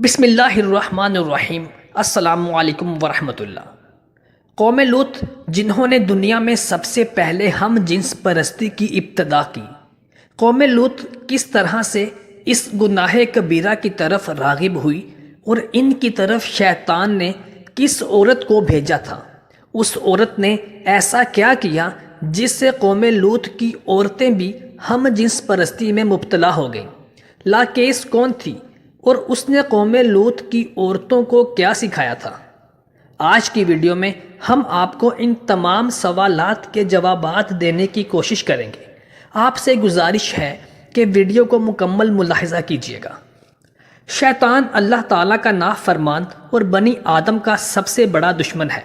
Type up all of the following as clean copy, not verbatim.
بسم اللہ الرحمن الرحیم۔ السلام علیکم ورحمۃ اللہ۔ قوم لوط جنہوں نے دنیا میں سب سے پہلے ہم جنس پرستی کی ابتدا کی، قوم لوط کس طرح سے اس گناہ کبیرہ کی طرف راغب ہوئی اور ان کی طرف شیطان نے کس عورت کو بھیجا تھا۔ اس عورت نے ایسا کیا کیا جس سے قوم لوط کی عورتیں بھی ہم جنس پرستی میں مبتلا ہو گئیں۔ لاکیس کون تھی اور اس نے قوم لوط کی عورتوں کو کیا سکھایا تھا؟ آج کی ویڈیو میں ہم آپ کو ان تمام سوالات کے جوابات دینے کی کوشش کریں گے۔ آپ سے گزارش ہے کہ ویڈیو کو مکمل ملاحظہ کیجیے گا۔ شیطان اللہ تعالیٰ کا نافرمان اور بنی آدم کا سب سے بڑا دشمن ہے،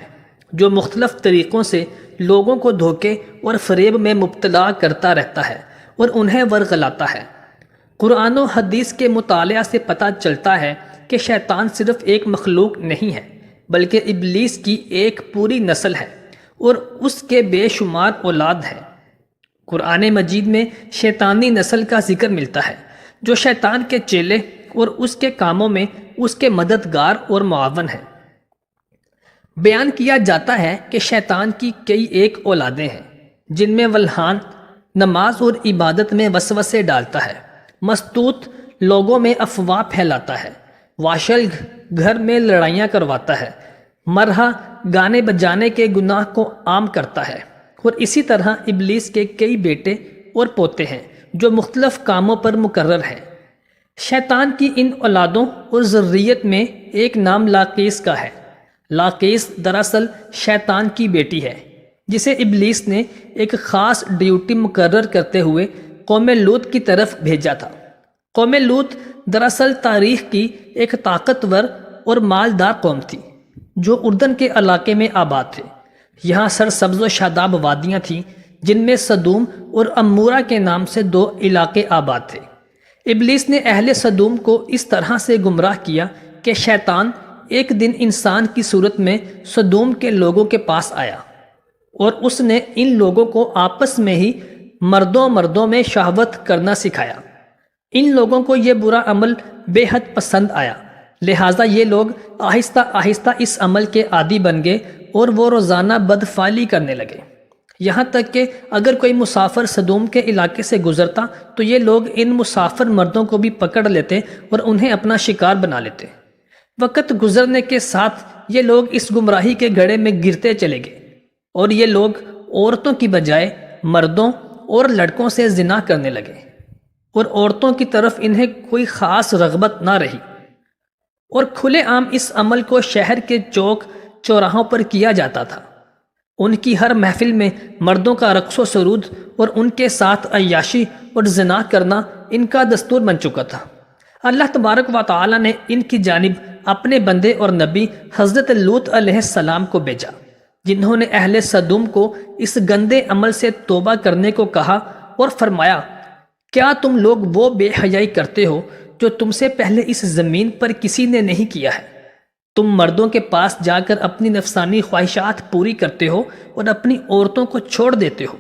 جو مختلف طریقوں سے لوگوں کو دھوکے اور فریب میں مبتلا کرتا رہتا ہے اور انہیں ورغلاتا ہے۔ قرآن و حدیث کے مطالعہ سے پتہ چلتا ہے کہ شیطان صرف ایک مخلوق نہیں ہے، بلکہ ابلیس کی ایک پوری نسل ہے اور اس کے بے شمار اولاد ہیں۔ قرآن مجید میں شیطانی نسل کا ذکر ملتا ہے، جو شیطان کے چیلے اور اس کے کاموں میں اس کے مددگار اور معاون ہیں۔ بیان کیا جاتا ہے کہ شیطان کی کئی ایک اولادیں ہیں، جن میں ولہان نماز اور عبادت میں وسوسے ڈالتا ہے، مستوت لوگوں میں افواہ پھیلاتا ہے، واشل گھر میں لڑائیاں کرواتا ہے، مرہا گانے بجانے کے گناہ کو عام کرتا ہے، اور اسی طرح ابلیس کے کئی بیٹے اور پوتے ہیں جو مختلف کاموں پر مقرر ہیں۔ شیطان کی ان اولادوں اور ذریت میں ایک نام لاقیس کا ہے۔ لاقیس دراصل شیطان کی بیٹی ہے، جسے ابلیس نے ایک خاص ڈیوٹی مقرر کرتے ہوئے قوم لوط کی طرف بھیجا تھا۔ قوم لوط دراصل تاریخ کی ایک طاقتور اور مالدار قوم تھی، جو اردن کے علاقے میں آباد تھے۔ یہاں سرسبز و شاداب وادیاں تھیں، جن میں سدوم اور امورا کے نام سے دو علاقے آباد تھے۔ ابلیس نے اہل سدوم کو اس طرح سے گمراہ کیا کہ شیطان ایک دن انسان کی صورت میں سدوم کے لوگوں کے پاس آیا اور اس نے ان لوگوں کو آپس میں ہی مردوں میں شہوت کرنا سکھایا۔ ان لوگوں کو یہ برا عمل بے حد پسند آیا، لہٰذا یہ لوگ آہستہ آہستہ اس عمل کے عادی بن گئے اور وہ روزانہ بدفعلی کرنے لگے۔ یہاں تک کہ اگر کوئی مسافر سدوم کے علاقے سے گزرتا تو یہ لوگ ان مسافر مردوں کو بھی پکڑ لیتے اور انہیں اپنا شکار بنا لیتے۔ وقت گزرنے کے ساتھ یہ لوگ اس گمراہی کے گڑھے میں گرتے چلے گئے اور یہ لوگ عورتوں کی بجائے مردوں اور لڑکوں سے زنا کرنے لگے، اور عورتوں کی طرف انہیں کوئی خاص رغبت نہ رہی، اور کھلے عام اس عمل کو شہر کے چوک چوراہوں پر کیا جاتا تھا۔ ان کی ہر محفل میں مردوں کا رقص و سرود اور ان کے ساتھ عیاشی اور زنا کرنا ان کا دستور بن چکا تھا۔ اللہ تبارک و تعالی نے ان کی جانب اپنے بندے اور نبی حضرت لوط علیہ السلام کو بھیجا، جنہوں نے اہل سدوم کو اس گندے عمل سے توبہ کرنے کو کہا اور فرمایا، کیا تم لوگ وہ بے حیائی کرتے ہو جو تم سے پہلے اس زمین پر کسی نے نہیں کیا ہے؟ تم مردوں کے پاس جا کر اپنی نفسانی خواہشات پوری کرتے ہو اور اپنی عورتوں کو چھوڑ دیتے ہو۔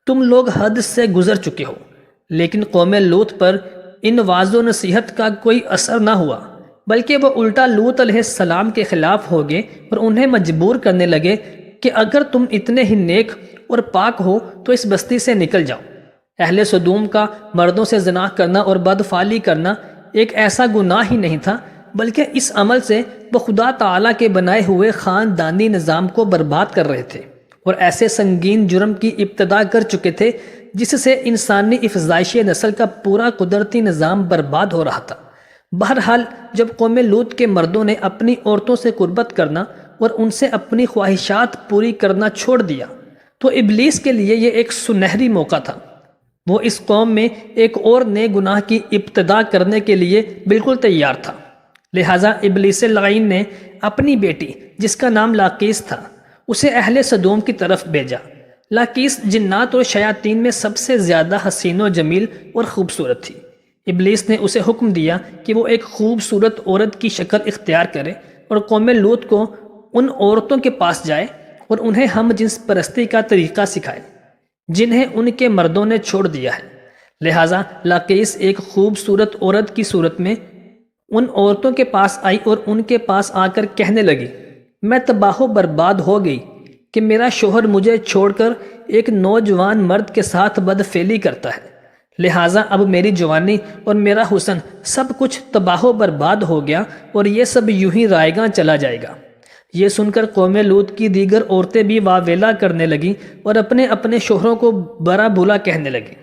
تم لوگ حد سے گزر چکے ہو۔ لیکن قوم لوط پر ان واضح و نصیحت کا کوئی اثر نہ ہوا، بلکہ وہ الٹا لوط علیہ السلام کے خلاف ہو گئے اور انہیں مجبور کرنے لگے کہ اگر تم اتنے ہی نیک اور پاک ہو تو اس بستی سے نکل جاؤ۔ اہل سدوم کا مردوں سے زنا کرنا اور بدفعلی کرنا ایک ایسا گناہ ہی نہیں تھا، بلکہ اس عمل سے وہ خدا تعالیٰ کے بنائے ہوئے خاندانی نظام کو برباد کر رہے تھے اور ایسے سنگین جرم کی ابتدا کر چکے تھے جس سے انسانی افزائش نسل کا پورا قدرتی نظام برباد ہو رہا تھا۔ بہرحال جب قوم لوط کے مردوں نے اپنی عورتوں سے قربت کرنا اور ان سے اپنی خواہشات پوری کرنا چھوڑ دیا تو ابلیس کے لیے یہ ایک سنہری موقع تھا۔ وہ اس قوم میں ایک اور نئے گناہ کی ابتدا کرنے کے لیے بالکل تیار تھا، لہٰذا ابلیس لعین نے اپنی بیٹی، جس کا نام لاقیس تھا، اسے اہل سدوم کی طرف بھیجا۔ لاقیس جنات اور شیاطین میں سب سے زیادہ حسین و جمیل اور خوبصورت تھی۔ ابلیس نے اسے حکم دیا کہ وہ ایک خوبصورت عورت کی شکل اختیار کرے اور قوم لوط کو ان عورتوں کے پاس جائے اور انہیں ہم جنس پرستی کا طریقہ سکھائے جنہیں ان کے مردوں نے چھوڑ دیا ہے۔ لہٰذا لاقیس ایک خوبصورت عورت کی صورت میں ان عورتوں کے پاس آئی اور ان کے پاس آ کر کہنے لگی، میں تباہ و برباد ہو گئی کہ میرا شوہر مجھے چھوڑ کر ایک نوجوان مرد کے ساتھ بدفعلی کرتا ہے، لہٰذا اب میری جوانی اور میرا حسن سب کچھ تباہ و برباد ہو گیا اور یہ سب یوں ہی رائیگاں چلا جائے گا۔ یہ سن کر قوم لوط کی دیگر عورتیں بھی واویلا کرنے لگیں اور اپنے اپنے شوہروں کو برا بھلا کہنے لگیں۔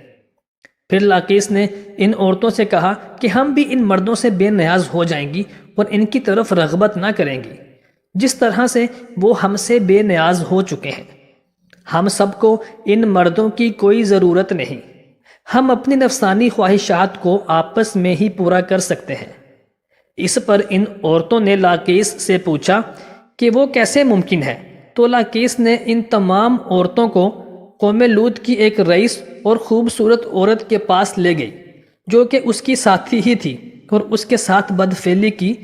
پھر لاقیس نے ان عورتوں سے کہا کہ ہم بھی ان مردوں سے بے نیاز ہو جائیں گی اور ان کی طرف رغبت نہ کریں گی جس طرح سے وہ ہم سے بے نیاز ہو چکے ہیں۔ ہم سب کو ان مردوں کی کوئی ضرورت نہیں، ہم اپنی نفسانی خواہشات کو آپس میں ہی پورا کر سکتے ہیں۔ اس پر ان عورتوں نے لاقیس سے پوچھا کہ وہ کیسے ممکن ہے؟ تو لاقیس نے ان تمام عورتوں کو قوم لوط کی ایک رئیس اور خوبصورت عورت کے پاس لے گئی جو کہ اس کی ساتھی ہی تھی اور اس کے ساتھ بدفعلی کی،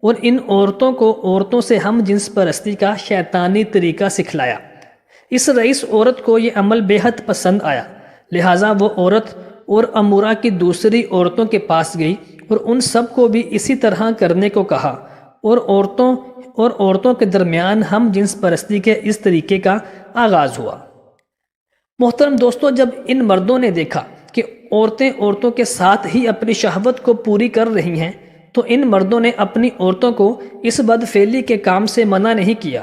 اور ان عورتوں کو عورتوں سے ہم جنس پرستی کا شیطانی طریقہ سکھلایا۔ اس رئیس عورت کو یہ عمل بے حد پسند آیا، لہٰذا وہ عورت اور امورہ کی دوسری عورتوں کے پاس گئی اور ان سب کو بھی اسی طرح کرنے کو کہا، اور عورتوں کے درمیان ہم جنس پرستی کے اس طریقے کا آغاز ہوا۔ محترم دوستو، جب ان مردوں نے دیکھا کہ عورتیں عورتوں کے ساتھ ہی اپنی شہوت کو پوری کر رہی ہیں تو ان مردوں نے اپنی عورتوں کو اس بدفعلی کے کام سے منع نہیں کیا۔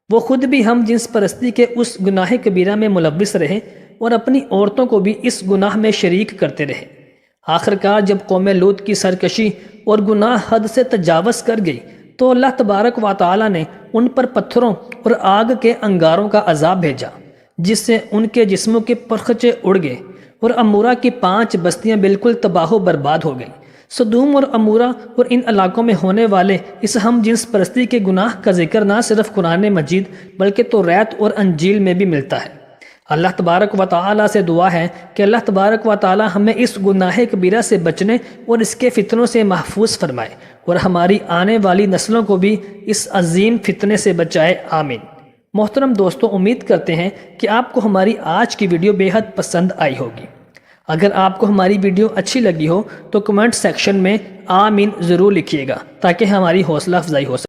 وہ خود بھی ہم جنس پرستی کے اس گناہ کبیرہ میں ملوث رہے اور اپنی عورتوں کو بھی اس گناہ میں شریک کرتے رہے۔ آخرکار جب قوم لوط کی سرکشی اور گناہ حد سے تجاوز کر گئی تو اللہ تبارک و تعالیٰ نے ان پر پتھروں اور آگ کے انگاروں کا عذاب بھیجا جس سے ان کے جسموں کے پرخچے اڑ گئے اور امورہ کی 5 بستیاں بالکل تباہ و برباد ہو گئیں۔ سدوم اور امورہ اور ان علاقوں میں ہونے والے اس ہم جنس پرستی کے گناہ کا ذکر نہ صرف قرآن مجید بلکہ توریت اور انجیل میں بھی ملتا ہے۔ اللہ تبارک و تعالیٰ سے دعا ہے کہ اللہ تبارک و تعالیٰ ہمیں اس گناہ کبیرہ سے بچنے اور اس کے فتنوں سے محفوظ فرمائے اور ہماری آنے والی نسلوں کو بھی اس عظیم فتنے سے بچائے، آمین۔ محترم دوستو، امید کرتے ہیں کہ آپ کو ہماری آج کی ویڈیو بے حد پسند آئی ہوگی۔ اگر آپ کو ہماری ویڈیو اچھی لگی ہو تو کمنٹ سیکشن میں آمین ضرور لکھیے گا تاکہ ہماری حوصلہ افزائی ہو سکے۔